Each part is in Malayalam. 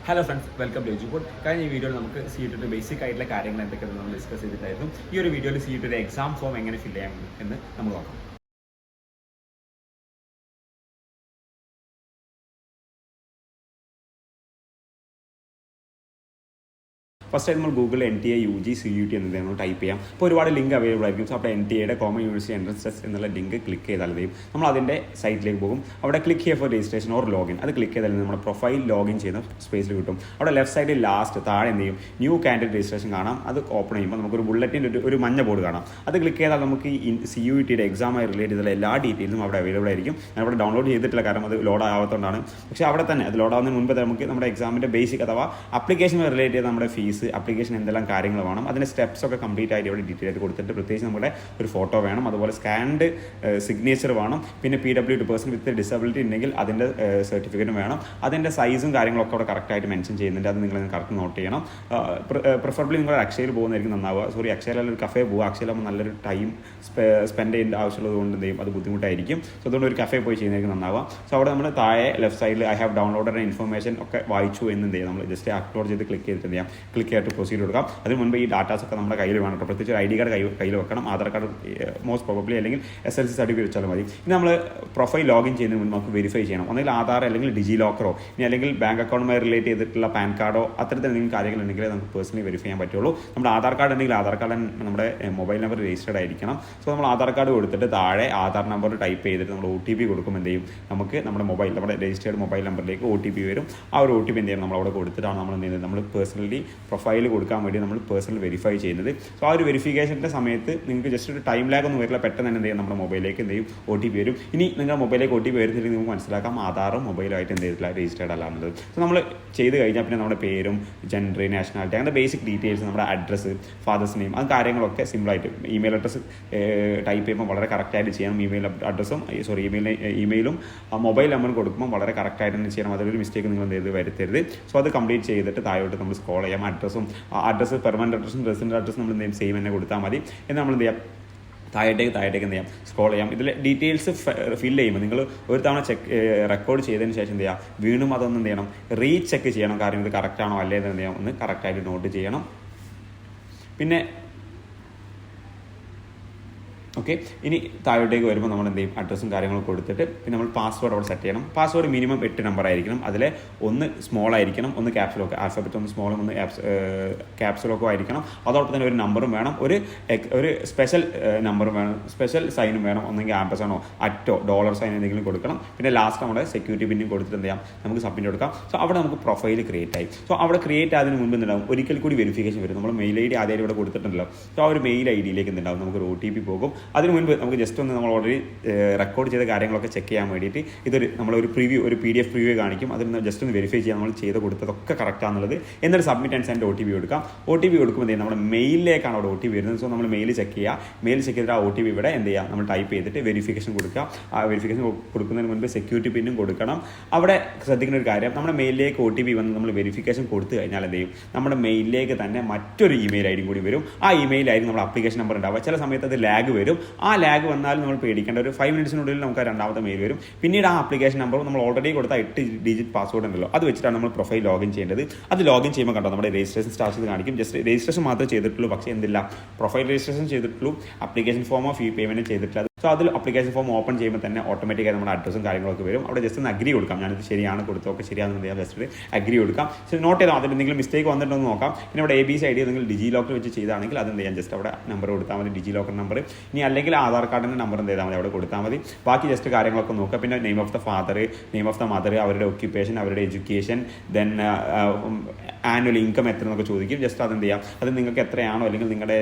Hello friends, welcome to Edupod. കഴിഞ്ഞ ഈ വീഡിയോയിൽ നമുക്ക് CUET ബേസിക് ആയിട്ടുള്ള കാര്യങ്ങൾ എന്തൊക്കെയാണ് നമ്മൾ ഡിസ്കസ് ചെയ്തിട്ടായിരുന്നു. ഈ ഒരു വീഡിയോയിൽ CUET എക്സാം ഫോം എങ്ങനെ ഫില്ല് ചെയ്യാം എന്ന് നമ്മൾ നോക്കാം. ഫസ്റ്റ് ആയിട്ട് നമ്മൾ ഗൂഗിളിൽ NTA UG CUET എന്നത് നമ്മൾ ടൈപ്പ് ചെയ്യാം. അപ്പോൾ ഒരുപാട് ലിങ്ക് അവൈലബിൾ ആയിരിക്കും. സോ അപ്പോൾ NTA common university entrance test എന്നുള്ള ലിങ്ക് ക്ലിക്ക് ചെയ്താൽ മതി. നമ്മൾ അതിൻ്റെ സൈറ്റിലേക്ക് പോകും. അവിടെ ക്ലിക്ക് ചെയ്യുക ഫോർ രജിസ്ട്രേഷൻ ഓർ ലോഗിൻ. അത് ക്ലിക്ക് ചെയ്താൽ നമ്മുടെ പ്രൊഫൈൽ ലോഗിൻ ചെയ്യുന്ന സ്പേസിൽ കിട്ടും. അവിടെ ലെഫ്റ്റ് സൈഡിൽ ലാസ്റ്റ് താഴെ എന്ത് ചെയ്യും, ന്യൂ കാൻഡിഡേറ്റ് രജിസ്ട്രേഷൻ കാണാം. അത് ഓപ്പൺ ചെയ്യുമ്പോൾ നമുക്കൊരു ബുള്ളറ്റിൻ്റെ ഒരു മഞ്ഞ ബോർഡ് കാണാം. അത് ക്ലിക്ക് ചെയ്താൽ നമുക്ക് ഈ CUET എക്സാമായി റിലേറ്റ് ചെയ്തുള്ള എല്ലാ ഡീറ്റെയിൽസും അവിടെ അവൈലബിൾ ആയിരിക്കും. ഞാൻ അവിടെ ഡൗൺലോഡ് ചെയ്തിട്ടില്ല, കാരണം അത് ലോഡ് ആവാത്തതുകൊണ്ടാണ്. പക്ഷേ അവിടെ തന്നെ അത് ലോഡ് ആവുന്നതിന് മുൻപ് നമുക്ക് നമ്മുടെ എക്സാമിൻ്റെ ബേസിക് അഥവാ അപ്ലിക്കേഷനുമായി റിലേറ്റ് ചെയ്ത് നമ്മുടെ ഫീസ്, അപ്ലിക്കേഷൻ എന്തെല്ലാം കാര്യങ്ങൾ വേണം, അതിൻ്റെ സ്റ്റെപ്സ് ഒക്കെ കംപ്ലീറ്റ് ആയിട്ട് ഇവിടെ ഡീറ്റെയിൽ ആയിട്ട് കൊടുത്തിട്ട് പ്രത്യേകിച്ച് നമ്മുടെ ഒരു ഫോട്ടോ വേണം, അതുപോലെ സ്കാൻഡ് സിഗ്നേച്ചർ വേണം, പിന്നെ PWD പേഴ്സൺ വിത്ത് ഡിസബിലിറ്റി ഉണ്ടെങ്കിൽ അതിൻ്റെ സർട്ടിഫിക്കറ്റും വേണം. അതിൻ്റെ സൈസും കാര്യങ്ങളൊക്കെ അവിടെ കറക്റ്റായിട്ട് മെൻഷൻ ചെയ്യുന്നുണ്ട്. അത് നിങ്ങൾ കറക്റ്റ് നോട്ട് ചെയ്യണം. പ്രിഫറബിളി നിങ്ങൾ അക്ഷയയിൽ പോകുന്നതായിരിക്കും നന്നാവുക. അക്ഷയയിൽ ഒരു കഫേ പോകുക. അക്ഷയയിലാകുമ്പോൾ നല്ലൊരു ടൈം സ്പെൻഡ് ചെയ്യേണ്ട ആവശ്യമുള്ളത് കൊണ്ട് എന്ത് ചെയ്യും, അത് ബുദ്ധിമുട്ടായിരിക്കും. സോ അതുകൊണ്ട് ഒരു കഫേ പോയി ചെയ്യുന്നതായിരിക്കും നന്നാവുക. സോ അവിടെ നമ്മൾ താഴെ ലെഫ്റ്റ് സൈഡിൽ ഐ ഹാവ് ഡൗൺലോഡഡ് ഇൻഫർമേഷൻ ഒക്കെ വായിച്ചു എന്ന് എന്ത് ചെയ്യും, നമ്മൾ ജസ്റ്റ് അപ്ലോഡ് ചെയ്ത് ക്ലിക്ക് ചെയ്തിട്ട് എന്ത് ചെയ്യാം, ക്ലിക്ക് ചെയ്തിട്ട് പ്രൊസീഡ് കൊടുക്കാം. അതിന് മുൻപ് ഈ ഡാറ്റാസ് ഒക്കെ നമ്മുടെ കയ്യിൽ വേണം. പ്രത്യേകിച്ച് ഒരു ID കാർഡ് കയ്യിൽ വെക്കണം, ആധാർ കാർഡ് മോസ്റ്റ് പ്രോബബ്ലി, അല്ലെങ്കിൽ SLC സർട്ടിഫിക്കറ്റ് വെച്ചാലും മതി. ഇനി നമ്മൾ പ്രൊഫൈൽ ലോഗിൻ ചെയ്യുന്നതിന് മുൻപ് നമുക്ക് വെരിഫൈ ചെയ്യണം. ഒന്നെങ്കിൽ ആധാർ, അല്ലെങ്കിൽ DigiLocker, ഇനി അല്ലെങ്കിൽ ബാങ്ക് അക്കൗണ്ടുമായി റിലേറ്റ് ചെയ്തിട്ടുള്ള പാൻ കാർഡോ അത്തരത്തിൽ എന്തെങ്കിലും കാര്യങ്ങളുണ്ടെങ്കിൽ നമുക്ക് പേഴ്സണലി വെരിഫൈ ചെയ്യാൻ പറ്റുള്ളൂ. നമ്മുടെ ആധാർ കാർഡ് ഉണ്ടെങ്കിൽ ആധാർ കാർഡ് നമ്മുടെ മൊബൈൽ നമ്പർ രജിസ്റ്റർഡ് ആയിരിക്കണം. സോ നമ്മൾ ആധാർ കാർഡ് കൊടുത്തിട്ട് താഴെ ആധാർ നമ്പർ ടൈപ്പ് ചെയ്തിട്ട് നമ്മൾ OTP കൊടുക്കും. എന്ത് ചെയ്യും, നമുക്ക് നമ്മുടെ രജിസ്റ്റേർഡ് മൊബൈൽ നമ്പറിലേക്ക് OTP വരും. ആ ഒരു OTP എന്ത് ചെയ്യണം, നമ്മൾ അവിടെ കൊടുത്തിട്ടാണ് നമ്മൾ എന്ത് ചെയ്യുന്നത്, നമ്മൾ പേഴ്സണലി പ്രൊഫൈൽ കൊടുക്കാൻ വേണ്ടി നമ്മൾ പേഴ്സണൽ വെരിഫൈ ചെയ്യുന്നത്. സോ ആ ഒരു വെരിഫിക്കേഷൻ്റെ സമയത്ത് നിങ്ങൾക്ക് ജസ്റ്റ് ഒരു ടൈം ലാഗ് ഒന്നും വരില്ല. പെട്ടെന്ന് തന്നെ എന്ത് ചെയ്യും, നമ്മുടെ മൊബൈലിലേക്ക് എന്ത് ചെയ്യും, OTP വരും. ഇനി നിങ്ങളുടെ മൊബൈലിലേക്ക് OTP വരുന്നില്ലെങ്കിൽ നിങ്ങൾക്ക് മനസ്സിലാക്കാം ആധാറും മൊബൈലുമായിട്ട് എന്ത് ചെയ്തിട്ടില്ല, രജിസ്റ്റേർഡ് അല്ലാന്നുള്ളത്. സോ നമ്മൾ ചെയ്ത് കഴിഞ്ഞാൽ പിന്നെ നമ്മുടെ പേരും ജെൻഡർ, നാഷണാലിറ്റി, അങ്ങനെ ബേസിക് ഡീറ്റെയിൽസ്, നമ്മുടെ അഡ്രസ്സ്, ഫാദേഴ്സ് നെയിം, അത് കാര്യങ്ങളൊക്കെ സിമ്പിളായിട്ട് ഇമെയിൽ അഡ്രസ്സ് ടൈപ്പ് ചെയ്യുമ്പോൾ വളരെ കറക്റ്റായിട്ട് ചെയ്യണം. ഇമെയിലും മൊബൈൽ നമ്പറും കൊടുക്കുമ്പോൾ വളരെ കറക്റ്റായിട്ട് തന്നെ ചെയ്യണം. അതിലൊരു മിസ്റ്റേക്ക് നിങ്ങൾ എന്ത് ചെയ്ത് വരുത്തരുത്. സോ അത് കംപ്ലീറ്റ് ചെയ്തിട്ട് താഴോട്ട് നമ്മൾ സ്ക്രോൾ ചെയ്യാം. അഡ്രസ്സ് പെർമനൻറ്റ് അഡ്രസ്സും റെസിഡൻറ്റ് അഡ്രസ്സും നമ്മൾ എന്ത് ചെയ്യും, സെയിം തന്നെ കൊടുത്താൽ മതി. എന്ന് നമ്മൾ എന്ത് ചെയ്യാം, താഴേക്ക് എന്ത് ചെയ്യാം, സ്ക്രോൾ ചെയ്യാം. ഇതിൽ ഡീറ്റെയിൽസ് ഫില്ല് ചെയ്യുമ്പോൾ നിങ്ങൾ ഒരു തവണ റെക്കോർഡ് ചെയ്തതിന് ശേഷം എന്ത് ചെയ്യാം, വീണ്ടും അതൊന്നും എന്ത് ചെയ്യണം, റീചെക്ക് ചെയ്യണം. കാരണം ഇത് കറക്റ്റാണോ അല്ലേ എന്ന് എന്ത് ചെയ്യാം, ഒന്ന് കറക്റ്റായിട്ട് നോട്ട് ചെയ്യണം. പിന്നെ ഓക്കെ, ഇനി താഴോട്ടേക്ക് വരുമ്പോൾ നമ്മൾ എന്ത് ചെയ്യും, അഡ്രസ്സും കാര്യങ്ങളും കൊടുത്തിട്ട് പിന്നെ നമ്മൾ പാസ്വേഡ് അവിടെ സെറ്റ് ചെയ്യണം. പാസ്വേഡ് മിനിമം 8 നമ്പർ ആയിരിക്കണം. അതിൽ ഒന്ന് സ്മോൾ ആയിരിക്കണം, ഒന്ന് ക്യാപ്സുലൊക്കെ, ആൽഫബറ്റ് ഒന്ന് സ്മോളും ഒന്ന് ക്യാപ്സുലൊക്കെ ആയിരിക്കണം. അതോടൊപ്പം തന്നെ ഒരു നമ്പറും വേണം, ഒരു സ്പെഷ്യൽ നമ്പറും വേണം, സ്പെഷ്യൽ സൈനും വേണം. ഒന്നെങ്കിൽ ആംപസാണോ അറ്റോ $സൈൻ എന്തെങ്കിലും കൊടുക്കണം. പിന്നെ ലാസ്റ്റ് നമ്മുടെ സെക്യൂരിറ്റി പിന്നും കൊടുത്തിട്ട് എന്ത് ചെയ്യാം, നമുക്ക് സബ്മിറ്റ് കൊടുക്കാം. സോ അവിടെ നമുക്ക് പ്രൊഫൈൽ ക്രിയേറ്റ് ആയി. സോ അവിടെ ക്രിയേറ്റ് ആയതിന് മുൻപ് എന്തുണ്ടാവും, ഒരിക്കൽ കൂടി വെരിഫിക്കേഷൻ വരും. നമ്മൾ മെയിൽ ID ആദ്യം ഇവിടെ കൊടുത്തിട്ടുണ്ടല്ലോ. സോ ആ ഒരു മെയിൽ IDയിലേക്ക് എന്തുണ്ടാവും, നമുക്കൊരു OTP പോകും. അതിന് മുൻപ് നമുക്ക് ജസ്റ്റ് ഒന്ന് നമ്മൾ ഓൾറെഡി റെക്കോർഡ് ചെയ്ത കാര്യങ്ങളൊക്കെ ചെക്ക് ചെയ്യാൻ വേണ്ടിയിട്ട് നമ്മളൊരു പ്രിവ്യൂ, ഒരു PDF പ്രിവ്യൂ കാണിക്കും. അതിൽ ജസ്റ്റ് ഒന്ന് വെരിഫൈ ചെയ്യാൻ നമ്മൾ ചെയ്ത് കൊടുത്തതൊക്കെ കറക്റ്റാണെന്നുള്ളത്. എന്നിട്ട് സബ്മിറ്റ് ആൻഡ് സെൻഡ് OTP കൊടുക്കാം. OTP കൊടുക്കുമ്പോൾ നമ്മുടെ മെയിലിലേക്കാണ് അവിടെ OTP വരുന്നത്. സോ നമ്മൾ മെയിൽ ചെക്ക് ചെയ്യുക. മെയിൽ ചെക്ക് ചെയ്തിട്ട് ആ OTP ഇവിടെ എന്ത് ചെയ്യുക, നമ്മൾ ടൈപ്പ് ചെയ്തിട്ട് വെരിഫിക്കേഷൻ കൊടുക്കുക. ആ വെരിഫിക്കേഷൻ കൊടുക്കുന്നതിന് മുൻപ് സെക്യൂരിറ്റി പിന്നും കൊടുക്കണം. അവിടെ ശ്രദ്ധിക്കുന്ന ഒരു കാര്യം, നമ്മുടെ മെയിലിലേക്ക് OTP വന്ന് നമ്മൾ വെരിഫിക്കേഷൻ കൊടുത്തു കഴിഞ്ഞാൽ എന്ത് ചെയ്യും, നമ്മുടെ മെയിലിലേക്ക് തന്നെ മറ്റൊരു ഇമെയിൽ ID കൂടി വരും. ആ ഇമെയിലായിരിക്കും നമ്മുടെ അപ്ലിക്കേഷൻ നമ്പർ ഉണ്ടാവുക. ചില സമയത്ത് അത് ലാഗ് വരും. ആ ലാഗ് വന്നാലും നമ്മൾ പേടിക്കേണ്ട, ഒരു 5 മിനിറ്റ്സിനുള്ളിൽ നമുക്ക് രണ്ടാമത്തെ മെയിൽ വരും. പിന്നീട് ആ ആപ്ലിക്കേഷൻ നമ്പർ നമ്മൾ ഓൾറെഡി കൊടുത്ത 8 ഡിജിറ്റ് പാസ്വേഡ് ഉണ്ടല്ലോ, അത് വെച്ചിട്ടാണ് നമ്മൾ പ്രൊഫൈൽ ലോഗിൻ ചെയ്യേണ്ടത്. അത് ലോഗിൻ ചെയ്യുമ്പോൾ കണ്ടോ, നമ്മുടെ രജിസ്ട്രേഷൻ സ്റ്റാർട്ട് കാണിക്കും. ജസ്റ്റ് രജിസ്ട്രേഷൻ മാത്രമേ ചെയ്തിട്ടുള്ളൂ, പക്ഷേ എന്തില്ല, പ്രൊഫൈൽ രജിസ്ട്രേഷൻ ചെയ്തിട്ടുള്ളൂ, അപ്ലിക്കേഷൻ ഫോമോ ഫീ പേയ്മെൻറ്റ് ചെയ്തിട്ടില്ല. സോ അതിൽ അപ്ലിക്കേഷൻ ഫോം ഓപ്പൺ ചെയ്യുമ്പോൾ തന്നെ ഓട്ടോമാറ്റിക്കായി നമ്മുടെ അഡ്രസ്സും കാര്യങ്ങളൊക്കെ വരും. അവിടെ ജസ്റ്റ് ഒന്ന് അഗ്രി കൊടുക്കാം. ഞാനിത് ശരിയാണ് കൊടുത്തൊക്കെ ശരിയാണെന്ന് ചെയ്യാം, ജസ്റ്റ് അഗ്രി കൊടുക്കാം. സോ നോട്ട് ചെയ്താൽ അതിൽ എന്തെങ്കിലും മിസ്റ്റേക്ക് വന്നിട്ടുണ്ടോ എന്ന് നോക്കാം. പിന്നെ അവിടെ ABC ID നിങ്ങൾ DigiLocker വെച്ച് ചെയ്താണെങ്കിൽ അത് എന്ത് ചെയ്യാം, ജസ്റ്റ് അവിടെ നമ്പർ കൊടുത്താൽ മതി, DigiLocker നമ്പർ. ഇനി അല്ലെങ്കിൽ ആധാർ കാർഡിൻ്റെ നമ്പർ എന്ത് ചെയ്താൽ മതി, അവിടെ കൊടുത്താൽ മതി. ബാക്കി ജസ്റ്റ് കാര്യങ്ങളൊക്കെ നോക്കുക. പിന്നെ name of the father, name of the mother, അവരുടെ ഒക്യുപ്പേഷൻ, അവരുടെ എഡ്യൂക്കേഷൻ, ദെൻ ആനുവൽ ഇൻകം എത്ര എന്നൊക്കെ ചോദിക്കും. ജസ്റ്റ് അത് എന്ത് ചെയ്യാം, അത് നിങ്ങൾക്ക് എത്രയാണോ അല്ലെങ്കിൽ നിങ്ങളുടെ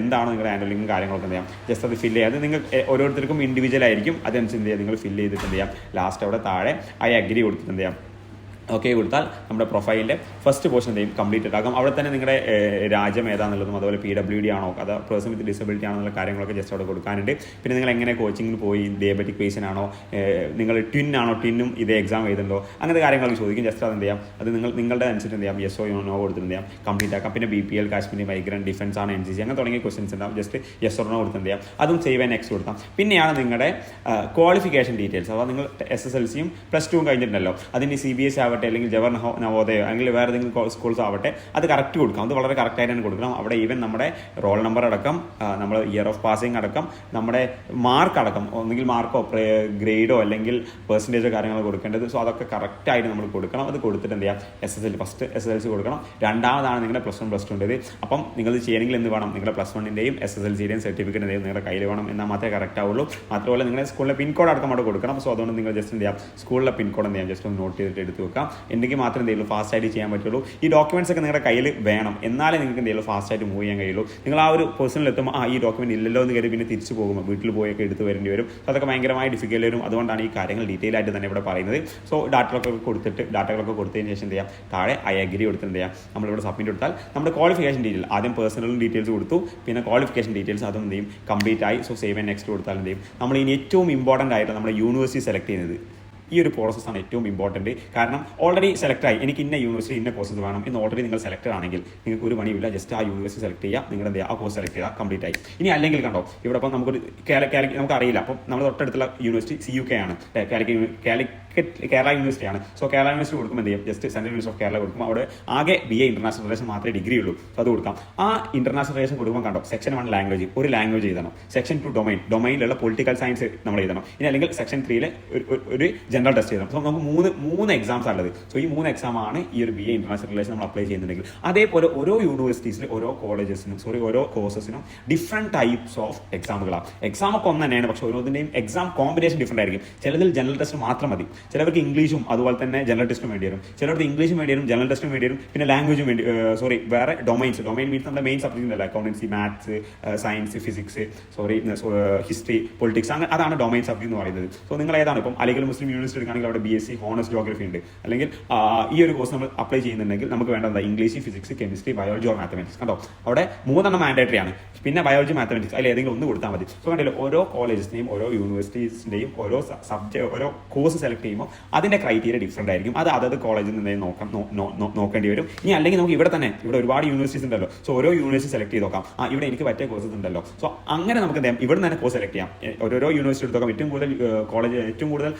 എന്താണോ നിങ്ങളുടെ ആനുവൽ ഇൻകം കാര്യങ്ങളൊക്കെ എന്ത് ചെയ്യാം, ജസ്റ്റ് അത് ഫില്ല് ചെയ്യാം. അത് നിങ്ങൾ ഓരോരുത്തർക്കും ഇൻഡിവിജ്വൽ ആയിരിക്കും. അതനുസരിച്ച് എന്ത് ചെയ്യാം, നിങ്ങൾ ഫില്ല് ചെയ്തിട്ട് എന്ത് ചെയ്യാം, ലാസ്റ്റ് അവിടെ താഴെ ഐ അഗ്രി കൊടുത്തിട്ട് എന്ത് ചെയ്യാം, ഓക്കെ കൊടുത്താൽ നമ്മുടെ പ്രൊഫൈലിൻ്റെ ഫസ്റ്റ് പോർഷൻ എന്തെയും കംപ്ലീറ്റഡ് ആകും. അവിടെ തന്നെ നിങ്ങളുടെ രാജ്യം ഏതാണെന്നുള്ളതും അതുപോലെ PWD ആണോ അത് പേഴ്സൺ വിത്ത് ഡിസബിലിറ്റി ആണെന്നുള്ള കാര്യങ്ങളൊക്കെ ജസ്റ്റ് അവിടെ കൊടുക്കാനുണ്ട്. പിന്നെ നിങ്ങൾ എങ്ങനെ കോച്ചിങ്ങിന് പോയി, ഡയബറ്റിക് പേഷ്യൻ്റ് ആണോ, നിങ്ങൾ ട്വിൻ ആണോ, ട്വിന്നും ഇതേ എക്സാം എഴുതുന്നുണ്ടോ, അങ്ങനത്തെ കാര്യങ്ങളൊക്കെ ചോദിക്കും. ജസ്റ്റ് അത് എന്ത് ചെയ്യാം, അത് നിങ്ങളുടെ അനുസരിച്ച് എന്ത് ചെയ്യാം, യെസോ നോ കൊടുത്തിട്ട് എന്ത് ചെയ്യാം, കംപ്ലീറ്റ് ആക്കാം. പിന്നെ BPL, കാശ്മീരി മൈഗ്രൻറ്റ്, ഡിഫൻസ് ആണ്, NCC, അങ്ങനെ തുടങ്ങിയ ക്വസ്റ്റൻസ് ഉണ്ടാവും. ജസ്റ്റ് യെസ് ഓർ നോ കൊടുത്ത് എന്ത് ചെയ്യാം, അതും സേവ് ആൻഡ് നെക്സ്റ്റ് കൊടുത്താം. പിന്നെയാണ് നിങ്ങളുടെ ക്വാളിഫിക്കേഷൻ ഡീറ്റെയിൽസ്. അപ്പോൾ നിങ്ങൾ SSLCയും +2 കഴിഞ്ഞിട്ടുണ്ടല്ലോ, അതിന് CBSE ആവട്ടെ അല്ലെങ്കിൽ ജവഹർ നവോദയോ അല്ലെങ്കിൽ വേറെ ഏതെങ്കിലും സ്കൂൾസ് ആവട്ടെ അത് കറക്റ്റ് കൊടുക്കാം. അത് വളരെ കറക്റ്റായിട്ട് തന്നെ കൊടുക്കണം. അവിടെ ഈവൻ നമ്മുടെ റോൾ നമ്പർ അടക്കം, നമ്മൾ ഇയർ ഓഫ് പാസിംഗ് അടക്കം, നമ്മുടെ മാർക്ക് അടക്കം, ഒന്നെങ്കിൽ മാർക്കോ ഗ്രേഡോ അല്ലെങ്കിൽ പെർസെൻറ്റേജോ കാര്യങ്ങൾ കൊടുക്കേണ്ടത്. സോ അതൊക്കെ കറക്റ്റായിട്ട് നമ്മൾ കൊടുക്കണം. അത് കൊടുത്തിട്ട് എന്ത് ചെയ്യാം, ഫസ്റ്റ് SSLC കൊടുക്കണം. രണ്ടാമതാണ് നിങ്ങളുടെ +1 +2 അപ്പം നിങ്ങൾ ചെയ്യണമെങ്കിൽ എന്ത് വേണം, നിങ്ങളുടെ +1-ൻ്റെയും SSLC-യുടെയും സർട്ടിഫിക്കറ്റിൻ്റെയും നിങ്ങളുടെ കയ്യിൽ വേണം. എന്നാൽ മാത്രമേ കറക്റ്റ് ആവുള്ളൂ. മാത്രമല്ല നിങ്ങളുടെ സ്കൂളിലെ പിൻകോഡ് അടക്കം അവിടെ കൊടുക്കണം. സോ അതുകൊണ്ട് നിങ്ങൾ ജസ്റ്റ് എന്ത് ചെയ്യാം, സ്കൂളിലെ പിൻകോഡ് എന്ത് ചെയ്യാം, ജസ്റ്റ് ഒന്ന് നോട്ട് ചെയ്തിട്ട് എടുത്ത് വെക്കാം. എങ്കിൽ മാത്രമേ എന്ത് ചെയ്യുള്ളൂ, ഫാസ്റ്റായിട്ട് ചെയ്യാൻ പറ്റുള്ളൂ. ഈ ഡോക്യുമെന്റ്സ് ഒക്കെ നിങ്ങളുടെ കയ്യിൽ വേണം. എന്നാലേ നിങ്ങൾക്ക് എന്ത് ചെയ്യുള്ളൂ, ഫാസ്റ്റായിട്ട് മൂവ് ചെയ്യാൻ കഴിയുള്ളൂ. നിങ്ങൾ ആ ഒരു പേഴ്സണിൽ എത്തുമ്പോൾ ഈ ഡോക്യുമെന്റ് ഇല്ലല്ലോ എന്ന് കരുതി പിന്നെ തിരിച്ചു പോകുമ്പോൾ വീട്ടിൽ പോയൊക്കെ എടുത്ത് വരേണ്ടി വരും. അതൊക്കെ ഭയങ്കരമായി ഡിഫിക്കൽട്ട് വരും. അതുകൊണ്ടാണ് ഈ കാര്യങ്ങൾ ഡീറ്റെയിൽ ആയിട്ട് തന്നെ ഇവിടെ പറയുന്നത്. സോ ഡാറ്റകളൊക്കെ കൊടുത്തതിന് ശേഷം എന്ത് ചെയ്യാം, താഴെ ഐ അഗ്രി കൊടുത്തിട്ട് എന്ത് ചെയ്യാം, നമ്മളിവിടെ സബ്മിറ്റ് കൊടുത്താൽ നമ്മുടെ ക്വാളിഫിക്കേഷൻ ഡീറ്റെയിൽ, ആദ്യം പേഴ്സണൽ ഡീറ്റെയിൽസ് കൊടുത്തു, പിന്നെ ക്വാളിഫിക്കേഷൻ ഡീറ്റെയിൽസ് അതും എന്ത് ചെയ്യും, കംപ്ലീറ്റ് ആയി. സോ സേവ് ആൻഡ് നെക്സ്റ്റ് കൊടുത്താൽ എന്ത് ചെയ്യും, നമ്മൾ ഇനി ഏറ്റവും ഇമ്പോർട്ടൻ്റ് ആയിട്ട് നമ്മുടെ യൂണിവേഴ്സിറ്റി സെലക്ട് ചെയ്യുന്നത്. ഈ ഒരു പ്രോസസ്സാണ് ഏറ്റവും ഇമ്പോർട്ടൻറ്റ്. കാരണം ഓൾറെഡി സെലക്ട് ആയി, എനിക്ക് ഇന്ന യൂണിവേഴ്സിറ്റി ഇന്ന കോഴ്സസ് വേണം എന്ന് ഓൾറെഡി നിങ്ങൾ സെലക്ട് ആണെങ്കിൽ നിങ്ങൾക്ക് ഒരു പണിയില്ല. ജസ്റ്റ് ആ യൂണിവേഴ്സിറ്റി സെലക്ട് ചെയ്യുക, നിങ്ങൾ എന്ത് ചെയ്യുക, ആ കോഴ്സ് സെലക്ട് ചെയ്യുക, കംപ്ലീറ്റ് ആയി. ഇനി അല്ലെങ്കിൽ കണ്ടോ, ഇവിടെ അപ്പം നമുക്കൊരു നമുക്ക് അറിയില്ല. അപ്പം നമ്മൾ തൊട്ടടുത്തുള്ള യൂണിവേഴ്സിറ്റി CUK ആണ്, കേരള യൂണിവേഴ്സിറ്റി ആണ്. സോ കേരള യൂണിവേഴ്സിറ്റി കൊടുക്കുമ്പോൾ എന്ത് ചെയ്യും, just central university of Kerala കൊടുക്കുമ്പോൾ അവിടെ ആകെ BA ഇന്റർനാഷണൽ റിലേഷൻ മാത്രമേ ഡിഗ്രി ഉള്ളൂ. സോ അത് കൊടുക്കാം. ആ ഇന്റർനാഷണൽ റിലേഷൻ കൊടുക്കുമ്പോൾ കണ്ടോ, സെക്ഷൻ 1 ലാംഗ്വേജ്, ഒരു ലാംഗ്വേജ് എഴുതണം. സെക്ഷൻ 2 ഡൊമൈനിലുള്ള പൊളിറ്റിക്കൽ സയൻസ് നമ്മൾ എഴുതണം. ഇനി അല്ലെങ്കിൽ സെക്ഷൻ 3 ഒരു ജനറൽ ടെസ്റ്റ് എഴുതണം. സോ നമുക്ക് മൂന്ന് എക്സാംസ് ഉള്ളത്. സോ ഈ 3 എക്സാം ആണ് ഈ ഒരു BA ഇന്റർനാഷണൽ റിലേഷൻ നമ്മൾ അപ്ലൈ ചെയ്യുന്നുണ്ടെങ്കിൽ. അതേപോലെ ഓരോ യൂണിവേഴ്സിറ്റീസിലും ഓരോ കോളേജസിനും ഓരോ കോഴ്സസിനും ഡിഫറെന്റ് ടൈപ്സ് ഓഫ് എക്സാമുകളാണ്. എക്സാം ഒക്കെ ഒന്ന് തന്നെയാണ്, പക്ഷേ ഓരോന്നിന്റെയും എക്സാം കോമ്പിനേഷൻ ഡിഫറെന്റ് ആയിരിക്കും. ചിലതിൽ ജനറൽ ടെസ്റ്റ് മാത്രം മതി, ചിലവർക്ക് ഇംഗ്ലീഷും അതുപോലെ തന്നെ ജനറൽ ടെസ്റ്റും വേണ്ടി വരും, ചിലർക്ക് ഇംഗ്ലീഷും വേണ്ടി വരും, ജനറൽ ടെസ്റ്റും വേണ്ടി വരും, പിന്നെ ലാംഗ്വേജും വേണ്ടി വേറെ ഡൊമൈൻ മീൻസ് നമ്മുടെ മെയിൻ സബ്ജക്റ്റ് അല്ല, accountancy, maths, science, physics, history, politics, അങ്ങനെ അതാണ് ഡൊമൈൻ സബ്ജക്ട് എന്ന് പറയുന്നത്. സോ നിങ്ങൾ ഏതാണ്, ഇപ്പം അലിഗഡ് മുസ്ലിം യൂണിവേഴ്സിറ്റി എടുക്കുകയാണെങ്കിൽ അവിടെ BSc ഹോണേഴ്സ് ജോഗ്രഫി ഉണ്ട്. അല്ലെങ്കിൽ ഈ ഒരു കോഴ്സ് നമ്മൾ അപ്ലൈ ചെയ്യുന്നുണ്ടെങ്കിൽ നമുക്ക് വേണ്ടത് English, physics, chemistry, biology or mathematics. കണ്ടോ, അവിടെ 3 മാൻഡേറ്ററി ആണ്. പിന്നെ ബയോളജി, മാത്തമാറ്റിക്സ്, അതിൽ ഏതെങ്കിലും ഒന്ന് കൊടുത്താൽ മതി. സോ കണ്ടില്ല, ഓരോ കോളേജസിന്റെയും ഓരോ യൂണിവേഴ്സിറ്റീസിന്റെയും ഓരോ ഓരോ കോഴ്സ് സെലക്ട് ചെയ്യുമ്പോൾ അതിന്റെ ക്രൈറ്റീരിയ ഡിഫറെന്റ് ആയിരിക്കും. അത് അതത് കോളേജിൽ നിന്ന് നോക്കേണ്ടി വരും. ഇനി അല്ലെങ്കിൽ നമുക്ക് ഇവിടെ ഒരുപാട് യൂണിവേഴ്സിറ്റീസ് ഉണ്ടല്ലോ. സോ ഓരോ യൂണിവേഴ്സിറ്റി സെലക്ട് ചെയ്ത് നോക്കാം, ഇവിടെ എനിക്ക് പറ്റിയ കോഴ്സസ് ഉണ്ടല്ലോ. സോ അങ്ങനെ നമുക്ക് എന്ത് ചെയ്യാം, ഇവിടെ തന്നെ കോഴ്സ് സെലക്ട് ചെയ്യാം. ഓരോ യൂണിവേഴ്സിറ്റി എടുത്ത് നോക്കാം. ഏറ്റവും കൂടുതൽ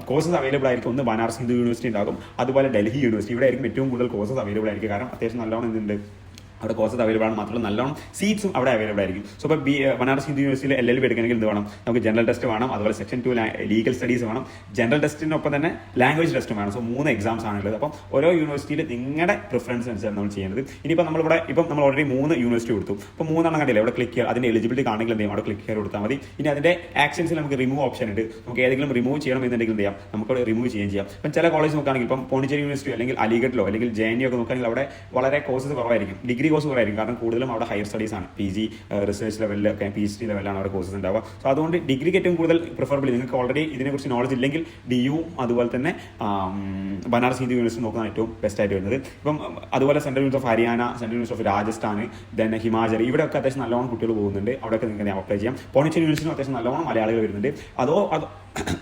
കോഴ്സസ് അവൈലബിൾ ആയിരിക്കും. ഒന്ന് ബനാറസ് ഹിന്ദു യൂണിവേഴ്സിറ്റി ഉണ്ടാകും, അതുപോലെ ഡൽഹി യൂണിവേഴ്സിറ്റി. ഇവിടെ ആയിരിക്കും ഏറ്റവും കൂടുതൽ കോഴ്സസ് അവൈലബിൾ ആയിരിക്കും. കാരണം അത്യാവശ്യം നല്ലോണം എന്തുണ്ട്, അവിടെ കോഴ്സസ് അവൈലബിൾ ആണ്. മാത്രമല്ല നല്ലോണം സീറ്റ്സും അവിടെ അവൈലബിൾ ആയിരിക്കും. സോ ഇപ്പോൾ ബനാറസ് ഹിന്ദു യൂണിവേഴ്സിറ്റിയിൽ LLB എടുക്കണമെങ്കിൽ എന്ത് വേണം, നമുക്ക് ജനറൽ ടെസ്റ്റ് വേണം, അതുപോലെ സെക്ഷൻ 2 ലീഗൽ സ്റ്റഡീസ് വേണം, ജനറൽ ടെസ്റ്റിനൊപ്പം തന്നെ ലാംഗ്വേജ് ടെസ്റ്റും വേണം. സോ 3 എക്സാംസ് ആണുള്ളത്. അപ്പം ഓരോ യൂണിവേഴ്സിറ്റിയിൽ നിങ്ങളുടെ പ്രിഫറൻസ് അനുസരിച്ച് നമ്മൾ ചെയ്യേണ്ടത്. ഇനിയിപ്പോൾ നമ്മൾ ഓൾറെഡി 3 യൂണിവേഴ്സിറ്റി കൊടുത്തു. അപ്പോൾ 3 കണ്ടില്ല, ഇവിടെ ക്ലിക്ക് ചെയ്യുക, അതിന്റെ എലിജിബിലിറ്റി കാണെങ്കിൽ എന്ത് ചെയ്യും, അവിടെ ക്ലിക്ക് ചെയ്ത് കൊടുത്താൽ മതി. ഇനി അതിന്റെ ആക്ഷൻസിൽ നമുക്ക് റിമൂവ് ഓപ്ഷൻ ഉണ്ട്. നമുക്ക് ഏതെങ്കിലും റിമൂവ് ചെയ്യണം എന്നുണ്ടെങ്കിൽ എന്ത് ചെയ്യാം, നമുക്ക് റിമൂവ് ചെയ്യാം. ഇപ്പം ചില കോളേജ് നോക്കുകയാണെങ്കിൽ ഇപ്പം പോണ്ടിച്ചേരി യൂണിവേഴ്സിറ്റി അല്ലെങ്കിൽ അലിഗഡിലോ അല്ലെങ്കിൽ JNU ഒക്കെ നോക്കുകയാണെങ്കിൽ അവിടെ വളരെ കോഴ്സസ് കുറവായിരിക്കും, ഡിഗ്രി കോഴ്സ് കുറവായിരിക്കും. കാരണം കൂടുതലും അവിടെ ഹയർ സ്റ്റഡീസ് ആണ്, PG റിസർച്ച് ലെവലിലൊക്കെ PhD ലെവലാണ് അവിടെ കോഴ്സസ് ഉണ്ടാവുക. സോ അതുകൊണ്ട് ഡിഗ്രിക്ക് ഏറ്റവും കൂടുതൽ പ്രിഫറബിൾ, നിങ്ങൾക്ക് ഓൾറെഡി ഇതിനെക്കുറിച്ച് നോളജ് ഇല്ലെങ്കിൽ DU അതുപോലെ തന്നെ ബനാറസ് ഹിന്ദു യൂണിവേഴ്സിറ്റി നോക്കുന്നതാണ് ഏറ്റവും ബെസ്റ്റ് ആയിട്ട് വരുന്നത്. ഇപ്പം അതുപോലെ central university of Haryana, central university of Rajasthan, then Himachal, ഇവിടെയൊക്കെ അത്യാവശ്യം നല്ലോണം കുട്ടികൾ പോകുന്നുണ്ട്. അവിടെയൊക്കെ നിങ്ങൾക്ക് അപ്ലൈ ചെയ്യാം. പോണ്ടിച്ചേരി യൂണിവേഴ്സിറ്റി അത്യാവശ്യം നല്ലോണം മലയാളികൾ വരുന്നുണ്ട്.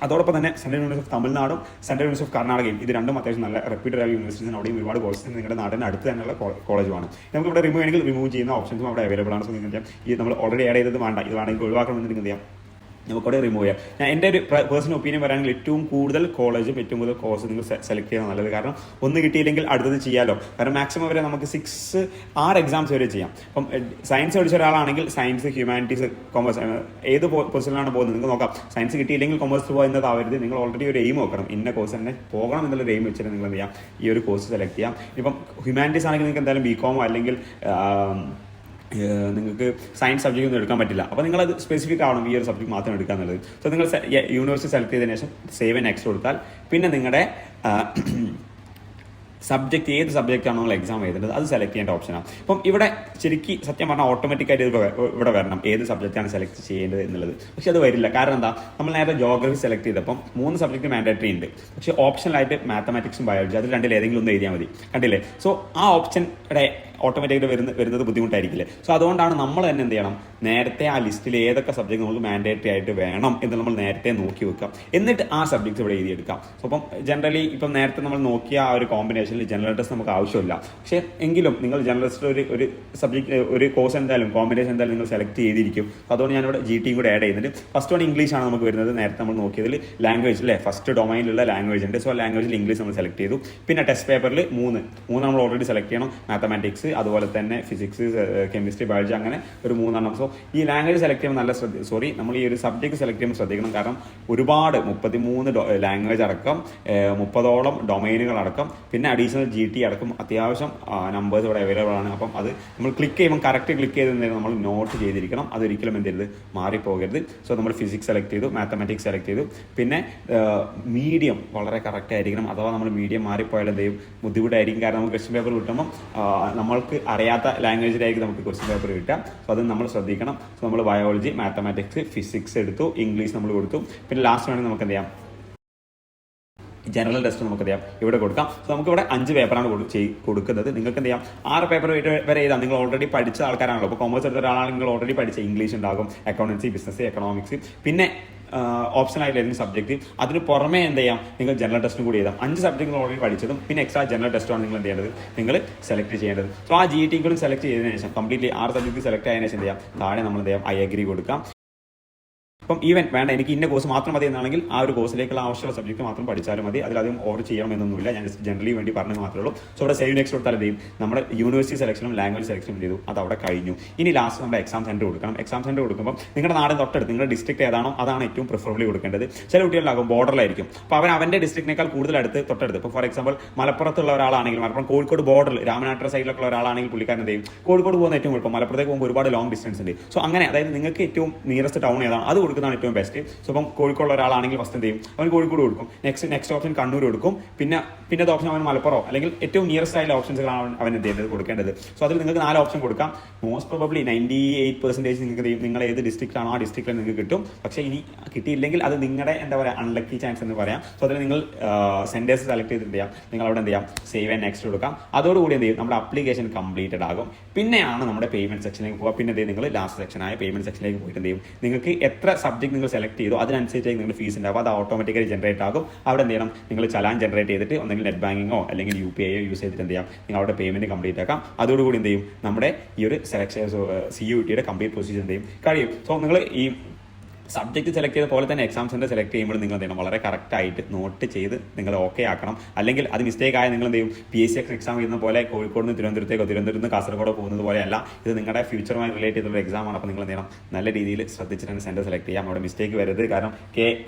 അതോടൊപ്പം തന്നെ സെൻട്രൽ യൂണിവേഴ്സിറ്റി ഓഫ് തമിഴ്നാടും സെൻട്രൽ യൂണിവേഴ്സിറ്റി ഓഫ് കർണാടകയും, ഇത് രണ്ടും അത്യാവശ്യം നല്ല റെപ്യൂട്ടഡ് ആയ യൂണിവേഴ്സിറ്റീസ്. അവിടെയും ഒരുപാട് കോഴ്സസ് നിങ്ങളുടെ നാടിന് അടുത്ത് തന്നെയുള്ള കോളേജുമാണ്. നമുക്ക് ഇവിടെ റിമൂവ് ചെയ്യണമെങ്കിൽ റിമൂവ് ചെയ്യുന്ന ഓപ്ഷൻസും അവിടെ അവൈലബിൾ ആണ്. സോ നിങ്ങൾക്ക് ഈ നമ്മൾ ഓൾറെഡി ആഡ് ചെയ്തത് വേണ്ട, ഇത് വേണമെങ്കിൽ ഒഴിവാക്കണമെന്ന് നിങ്ങൾക്ക് ചെയ്യാം, നമുക്കവിടെ റിമൂവ് ചെയ്യാം. ഞാൻ എൻ്റെ ഒരു പേഴ്സണൽ ഒപ്പീനിയൻ പറയുകയാണെങ്കിൽ ഏറ്റവും കൂടുതൽ കോളേജും ഏറ്റവും കൂടുതൽ കോഴ്സ് നിങ്ങൾ സെലക്ട് ചെയ്യാൻ നല്ലത്. കാരണം ഒന്ന് കിട്ടിയില്ലെങ്കിൽ അടുത്തത് ചെയ്യാമല്ലോ. കാരണം മാക്സിമം വരെ നമുക്ക് 6 എക്സാംസ് വരെ ചെയ്യാം. അപ്പം സയൻസ് പഠിച്ച ഒരാളാണെങ്കിൽ സയൻസ്, ഹ്യൂമാനിറ്റീസ്, കൊമേഴ്സ്, ഏത് പൊസിഷനിലാണ് പോകുന്നത് നിങ്ങൾക്ക് നോക്കാം. സയൻസ് കിട്ടിയില്ലെങ്കിൽ കൊമേഴ്സ് പോകുന്നതാവരുത്. നിങ്ങൾ ഓൾറെഡി ഒരു എയിം നോക്കണം, ഇന്ന കോഴ്സ് തന്നെ പോകണം എന്നുള്ളൊരു എയിം വെച്ചിട്ട് നിങ്ങൾ എന്ത് ചെയ്യാം, ഈ ഒരു കോഴ്സ് സെലക്ട് ചെയ്യാം. ഇപ്പം ഹ്യൂമാനിറ്റീസ് ആണെങ്കിൽ നിങ്ങൾക്ക് എന്തായാലും BCom അല്ലെങ്കിൽ നിങ്ങൾക്ക് സയൻസ് സബ്ജക്റ്റ് ഒന്നും എടുക്കാൻ പറ്റില്ല. അപ്പോൾ നിങ്ങളത് സ്പെസിഫിക് ആവണം, ഈ ഒരു സബ്ജക്ട് മാത്രം എടുക്കാൻ എന്നുള്ളത്. സോ നിങ്ങൾ യൂണിവേഴ്സിറ്റി സെലക്ട് ചെയ്തതിനു ശേഷം സേവ് ആൻഡ് നെക്സ്റ്റ് കൊടുത്താൽ പിന്നെ നിങ്ങളുടെ സബ്ജക്റ്റ് ഏത് സബ്ജക്റ്റാണോ നിങ്ങൾ എക്സാം എഴുതുന്നത് അത് സെലക്ട് ചെയ്യേണ്ട ഓപ്ഷനാണ്. അപ്പം ഇവിടെ ശരിക്കും സത്യം പറഞ്ഞാൽ ഓട്ടോമാറ്റിക്കായിട്ട് ഇവിടെ വരണം ഏത് സബ്ജക്റ്റാണ് സെലക്ട് ചെയ്യേണ്ടത് എന്നുള്ളത്. പക്ഷെ അത് വരില്ല. കാരണം എന്താ, നമ്മൾ നേരത്തെ ജോഗ്രഫി സെലക്ട് ചെയ്തപ്പം 3 സബ്ജക്റ്റ് മാൻഡേറ്ററി ഉണ്ട്. പക്ഷേ ഓപ്ഷനിലായിട്ട് മാത്തമാറ്റിക്സും ബയോളജി, അതിൽ രണ്ടിൽ ഏതെങ്കിലും ഒന്ന് എഴുതിയാൽ മതി. കണ്ടില്ലേ? സോ ആ ഓപ്ഷൻ്റെ ഓട്ടോമാറ്റിക്കായിട്ട് വരുന്നത് ബുദ്ധിമുട്ടായിരിക്കില്ലേ? സോ അതുകൊണ്ടാണ് നമ്മൾ തന്നെ എന്ത് ചെയ്യണം, നേരത്തെ ആ ലിസ്റ്റിൽ ഏതൊക്കെ സബ്ജക്ട് നമുക്ക് മാൻഡേറ്ററി ആയിട്ട് വേണം എന്ന് നമ്മൾ നേരത്തെ നോക്കി വെക്കാം. എന്നിട്ട് ആ സബ്ജക്ട്സ് ഇവിടെ എഴുതിയെടുക്കാം. സോ അപ്പം ജനറലി ഇപ്പം നേരത്തെ നമ്മൾ നോക്കിയ ആ ഒരു കോമ്പിനേഷൻ കോമ്പിനേഷനിൽ ജനറൽ ടെസ്റ്റ് നമുക്ക് ആവശ്യമില്ല. പക്ഷേ എങ്കിലും നിങ്ങൾ ജനറൽ ടെസ്റ്റ് ഒരു സബ്ജക്ട് ഒരു കോഴ്സ് എന്തായാലും കോമ്പിനേഷൻ എന്തായാലും നിങ്ങൾ സെലക്ട് ചെയ്തിരിക്കും. അതുകൊണ്ട് ഞാനിവിടെ GT കൂടെ ആഡ് ചെയ്യുന്നുണ്ട്. ഫസ്റ്റ് വൺ ഇംഗ്ലീഷാണ് നമുക്ക് വരുന്നത്. നേരത്തെ നമ്മൾ നോക്കിയതിൽ ലാംഗ്വേജ് അല്ലേ, ഫസ്റ്റ് ഡൊമൈനിലുള്ള ലാംഗ്വേജ് ഉണ്ട്. സോ ലാംഗ്വേജിൽ ഇംഗ്ലീഷ് നമ്മൾ സെലക്ട് ചെയ്തു. പിന്നെ ടെസ്റ്റ് പേപ്പറിൽ മൂന്ന് നമ്മൾ ഓൾറെഡി സെലക്ട് ചെയ്യണം. മാത്തമാറ്റിക്സ്, അതുപോലെ തന്നെ ഫിസിക്സ്, കെമിസ്ട്രി, ബയോളജി, അങ്ങനെ ഒരു 3 സോ ഈ ലാംഗ്വേജ് സെലക്ട് ചെയ്യുമ്പോൾ നമ്മൾ ഈ ഒരു സബ്ജക്ട് സെലക്ട് ചെയ്യുമ്പോൾ ശ്രദ്ധിക്കണം. കാരണം ഒരുപാട് 33 ലാംഗ്വേജ് അടക്കം 30ഓളം ഡൊമൈനുകൾ അടക്കം പിന്നെ അഡീഷണൽ GT അടക്കം അത്യാവശ്യം നമ്പേഴ്സ് ഇവിടെ അവൈലബിൾ ആണ്. അപ്പം അത് നമ്മൾ ക്ലിക്ക് ചെയ്യുമ്പോൾ കറക്റ്റ് ക്ലിക്ക് ചെയ്ത് നമ്മൾ നോട്ട് ചെയ്തിരിക്കണം. അതൊരിക്കലും എന്ത് ചെയ്യരുത്, മാറിപ്പോകരുത്. സോ നമ്മൾ ഫിസിക്സ് സെലക്ട് ചെയ്തു, മാത്തമാറ്റിക്സ് സെലക്ട് ചെയ്തു. പിന്നെ മീഡിയം വളരെ കറക്റ്റ് ആയിരിക്കണം. അഥവാ നമ്മൾ മീഡിയം മാറിപ്പോയാൽ എന്ത് ചെയ്യും, ബുദ്ധിമുട്ടായിരിക്കും. കാരണം നമുക്ക് ക്വസ്റ്റ്യൻ പേപ്പർ കിട്ടുമ്പോൾ നമ്മൾക്ക് അറിയാത്ത ലാംഗ്വേജിലായിരിക്കും നമുക്ക് ക്വസ്റ്റ്യൻ പേപ്പർ കിട്ടുക. സോ അത് നമ്മൾ ശ്രദ്ധിക്കണം. സോ നമ്മൾ ബയോളജി, മാത്തമാറ്റിക്സ്, ഫിസിക്സ് എടുത്തു, ഇംഗ്ലീഷ് നമ്മൾ കൊടുത്തു. പിന്നെ ലാസ്റ്റ് വേണമെങ്കിൽ നമുക്ക് എന്ത് ചെയ്യാം, ജനറൽ ടെസ്റ്റ് നമുക്ക് ചെയ്യാം ഇവിടെ കൊടുക്കാം. സോ നമുക്കിവിടെ 5 പേപ്പറാണ് കൊടുക്കുന്നത്. നിങ്ങൾക്ക് എന്ത് ചെയ്യാം, 6 പേപ്പർ വരെ എഴുതാം. നിങ്ങൾ ഓൾറെഡി പഠിച്ച ആൾക്കാരാണല്ലോ. ഇപ്പോൾ കോമേഴ്സ് എടുത്ത ഒരാളാണെങ്കിൽ നിങ്ങൾ ഓൾറെഡി പഠിച്ച ഇംഗ്ലീഷ് ഉണ്ടാകും, അക്കൗണ്ടൻസി, ബിസിനസ്, എക്കണോമിക്സ്, പിന്നെ ഓപ്ഷനായിട്ട് ഏതെങ്കിലും സബ്ജക്റ്റ്. അതിന് പുറമേ എന്ത് ചെയ്യാം, നിങ്ങൾ ജനറൽ ടെസ്റ്റും കൂടി എഴുതാം. 5 സബ്ജക്റ്റ് നിങ്ങൾ ഓൾറെഡി പഠിച്ചതും പിന്നെ എക്സ്ട്രാ ജനറൽ ടെസ്റ്റാണ് നിങ്ങൾ എന്ത് ചെയ്യേണ്ടത്, നിങ്ങൾ സെലക്ട് ചെയ്യേണ്ടത്. സോ ആ GT കൂടി സെലക്ട് ചെയ്തതിനു ശേഷം കംപ്ലീറ്റ്ലി 6 സബ്ജക്റ്റ് സെലക്ട് ആയതിനു ശേഷം എന്ത് ചെയ്യാം, താഴെ നമ്മൾ എന്ത് ചെയ്യാം, ഐ അഗ്രി കൊടുക്കാം. ഇപ്പം ഈവൻ വേണ്ട എനിക്ക് ഇന്ന കോഴ്സ് മാത്രം മതി എന്നാണെങ്കിൽ ആ ഒരു കോഴ്സിലേക്കുള്ള ആവശ്യമുള്ള സബ്ജക്റ്റ് മാത്രം പഠിച്ചാലും മതി. അതിലധികം ഓവർ ചെയ്യണമെന്നൊന്നുമില്ല. ഞാൻ ജസ്റ്റ് ജനറലി വേണ്ടി പറഞ്ഞത് മാത്രമേ ഉള്ളൂ. സോ ഇവിടെ സേവ് നെക്സ്റ്റ് കൊടുത്താൽ എന്ത് ചെയ്യും, നമ്മുടെ യൂണിവേഴ്സിറ്റി സെലക്ഷനും ലാംഗ്വേജ് സെലക്ഷനും ചെയ്തു, അത് അവിടെ കഴിഞ്ഞു. ഇനി ലാസ്റ്റ് നമ്മുടെ എക്സാം സെന്റർ കൊടുക്കണം. എക്സാം സെന്റർ കൊടുക്കുമ്പോൾ നിങ്ങളുടെ നാടിന് തൊട്ടടുത്ത് നിങ്ങളുടെ ഡിസ്ട്രിക്ട് ഏതാണോ അതാണ് ഏറ്റവും പ്രിഫറബിളി കൊടുക്കേണ്ടത്. ചില കുട്ടികളിലാകും ബോർഡറിലായിരിക്കും. അപ്പോൾ അവൻ്റെ ഡിസ്ട്രിക്റ്റിനേക്കാൾ കൂടുതൽ തൊട്ടടുത്ത് ഇപ്പോൾ ഫോർ എക്സാമ്പിൾ മലപ്പുറത്തുള്ള ഒരാളാണെങ്കിൽ, മലപ്പുറം കോഴിക്കോട് ബോർഡറിൽ രാമനാട്ടുകര സൈഡിലൊക്കെ ഒരാളാണെങ്കിൽ പുള്ളിക്കാരൻ എന്ത് ചെയ്യും, കോഴിക്കോട് പോകുന്ന ഏറ്റവും കുഴപ്പം, മലപ്പുറത്തേക്ക് പോകുമ്പോൾ ഒരുപാട് ലോങ് ഡിസ്റ്റൻസ് ഉണ്ട്. സോ അങ്ങനെ അതായത് നിങ്ങൾക്ക് ഏറ്റവും നിയറസ്റ്റ് ടൗൺ ഏതാണ് അത് കൊടുക്കുന്നതാണ് ഏറ്റവും ബെസ്റ്റ്. സോ ഇപ്പം കോഴിക്കോടുള്ള ഒരാളാണെങ്കിൽ ഫസ്റ്റ് എന്ത് ചെയ്യും, അവൻ കോഴിക്കോട് കൊടുക്കും. നെക്സ്റ്റ് ഓപ്ഷൻ കണ്ണൂർ കൊടുക്കും. പിന്നത്തെ ഓപ്ഷൻ അവൻ മലപ്പുറം അല്ലെങ്കിൽ ഏറ്റവും നിയറസ്റ്റ് ആയിട്ടുള്ള ഓപ്ഷൻസുകളാണ് അവൻ എന്ത് ചെയ്യുന്നത്, കൊടുക്കേണ്ടത്. സോ അതിൽ നിങ്ങൾക്ക് 4 ഓപ്ഷൻ കൊടുക്കാം. മോസ്റ്റ് പ്രോബബ്ലി 98% നിങ്ങൾക്ക് നിങ്ങൾ ഏത് ഡിസ്ട്രിക്റ്റ് ആണോ ആ ഡിസ്ട്രിക്റ്റിൽ നിങ്ങൾക്ക് കിട്ടും. പക്ഷേ ഇനി കിട്ടിയില്ലെങ്കിൽ അത് നിങ്ങളുടെ എന്താ പറയുക അൺലക്കി ചാൻസ് എന്ന് പറയാം. സോ അതിൽ നിങ്ങൾ സെന്റേഴ്സ് സെലക്ട് ചെയ്തിട്ട് ചെയ്യാം, നിങ്ങൾ അവിടെ എന്ത് ചെയ്യാം, സേവ് ആൻഡ് നെക്സ്റ്റ് കൊടുക്കാം. അതോടുകൂടി എന്ത് ചെയ്യും, നമ്മുടെ അപ്ലിക്കേഷൻ കംപ്ലീറ്റഡ് ആകും. പിന്നെയാണ് നമ്മുടെ പേയ്മെന്റ് സെക്ഷനിലേക്ക് പോകുക. പിന്നെ എന്ത് ചെയ്യും, നിങ്ങൾ ലാസ്റ്റ് സെക്ഷനായ പേയ്മെന്റ് സെക്ഷനിലേക്ക് പോയിട്ട് എന്ത് ചെയ്യും, നിങ്ങൾക്ക് എത്ര സബ്ജക്ട് നിങ്ങൾ സെലക്ട് ചെയ്തു അതിനനുസരിച്ച് നിങ്ങളുടെ ഫീസ് ഉണ്ടാവും. അത് ഓട്ടോമാറ്റിക്കലി ജനറേറ്റ് ആകും. അവിടെ എന്ത് ചെയ്യണം, നിങ്ങൾ ചലാൻ ജനറേറ്റ് ചെയ്തിട്ട് ഒന്നെങ്കിൽ നെറ്റ് ബാങ്കിങ്ങോ അല്ലെങ്കിൽ UPI യൂസ് ചെയ്തിട്ട് എന്ത് ചെയ്യാം, നിങ്ങൾ അവിടെ പേയ്മെന്റ് കംപ്ലീറ്റ് ആക്കാം. അതോടുകൂടി എന്ത് ചെയ്യും, നമ്മുടെ ഈ ഒരു സെലക്ഷൻ CUET കംപ്ലീറ്റ് പ്രൊസീജിയർ എന്ത് ചെയ്യും, കഴിയും. സോ നിങ്ങൾ ഈ സബ്ജക്ട് സെലക്ട് ചെയ്ത പോലെ തന്നെ എക്സാം സെന്റർ സെലക്ട് ചെയ്യുമ്പോൾ നിങ്ങൾ എന്ത് ചെയ്യണം, വളരെ കറക്റ്റായിട്ട് നോട്ട് ചെയ്ത് നിങ്ങൾ ഓക്കെ ആക്കണം. അല്ലെങ്കിൽ അത് മിസ്റ്റേക്ക് ആയ നിങ്ങൾ എന്ത് ചെയ്യും, PSC എക്സാം ചെയ്യുന്ന പോലെ കോഴിക്കോട് നിന്ന് തിരുവനന്തപുരത്തേക്കോ തിരുവനന്തപുരത്ത് നിന്ന് കാസർഗോഡോ പോകുന്നത് പോലെയല്ല. ഇത് നിങ്ങളുടെ ഫ്യൂച്ചറുമായി റിലേറ്റ് ചെയ്തുള്ള എക്സാമാണ്. അപ്പോൾ നിങ്ങൾ എന്ത് ചെയ്യണം, നല്ല രീതിയിൽ ശ്രദ്ധിച്ചിട്ടാണ് സെന്റർ സെലക്ട് ചെയ്യാം. അവിടെ മിസ്റ്റേക്ക് വരരുത്. കാരണം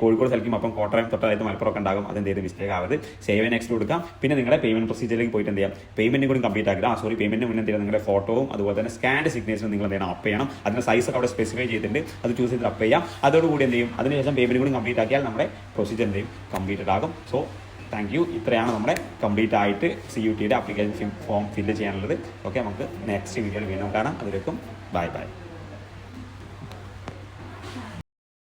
കോഴിക്കോട് സെലക്ട് ചെയ്യുമ്പോൾ അപ്പം കോട്ടയം തൊട്ടതായിട്ട് മലപ്പുറമൊക്കെ ഉണ്ടാകും. അതെന്ത് ചെയ്ത് മിസ്റ്റേക്ക് ആവരുത്. സേവ് നെക്സ്റ്റ് കൊടുക്കാം. പിന്നെ നിങ്ങളുടെ പേയ്മെന്റ് പ്രൊസീജിയറിലേക്ക് പോയിട്ട് എന്ത് ചെയ്യാം, പേയ്മെന്റ് കൂടി കംപ്ലീറ്റ് ആക്കുക. പേയ്മെന്റിന് മുന്നേ എന്ത് ചെയ്യാം, നിങ്ങളുടെ ഫോട്ടോവും അതുപോലെ തന്നെ സ്കാൻഡ് സിഗ്നേച്ചറും നിങ്ങൾ എന്ത് ചെയ്യണം, അപ്പ് ചെയ്യണം. അതിന്റെ സൈസ് ഒക്കെ അവിടെ സ്പെസിഫൈ ചെയ്തിട്ടുണ്ട്, അത് ചൂസ് ചെയ്ത് അപ്പ് ചെയ്യാം. അതോടുകൂടി എന്ത് ചെയ്യും, അതിനുശേഷം പേയ്മെന്റ് കൂടി കംപ്ലീറ്റ് ആക്കിയാൽ നമ്മുടെ പ്രൊസീജിയർ എന്തെയും കംപ്ലീറ്റഡ് ആകും. So thank you. ഇത്രയാണ് നമ്മുടെ കംപ്ലീറ്റ് ആയിട്ട് CUET ആപ്ലിക്കേഷൻ ഫോം ഫില്ല് ചെയ്യാനുള്ളത്. ഓക്കെ, നമുക്ക് നെക്സ്റ്റ് വീഡിയോയിൽ വീണ്ടും കാണാം. അതിലേക്കും ബൈ.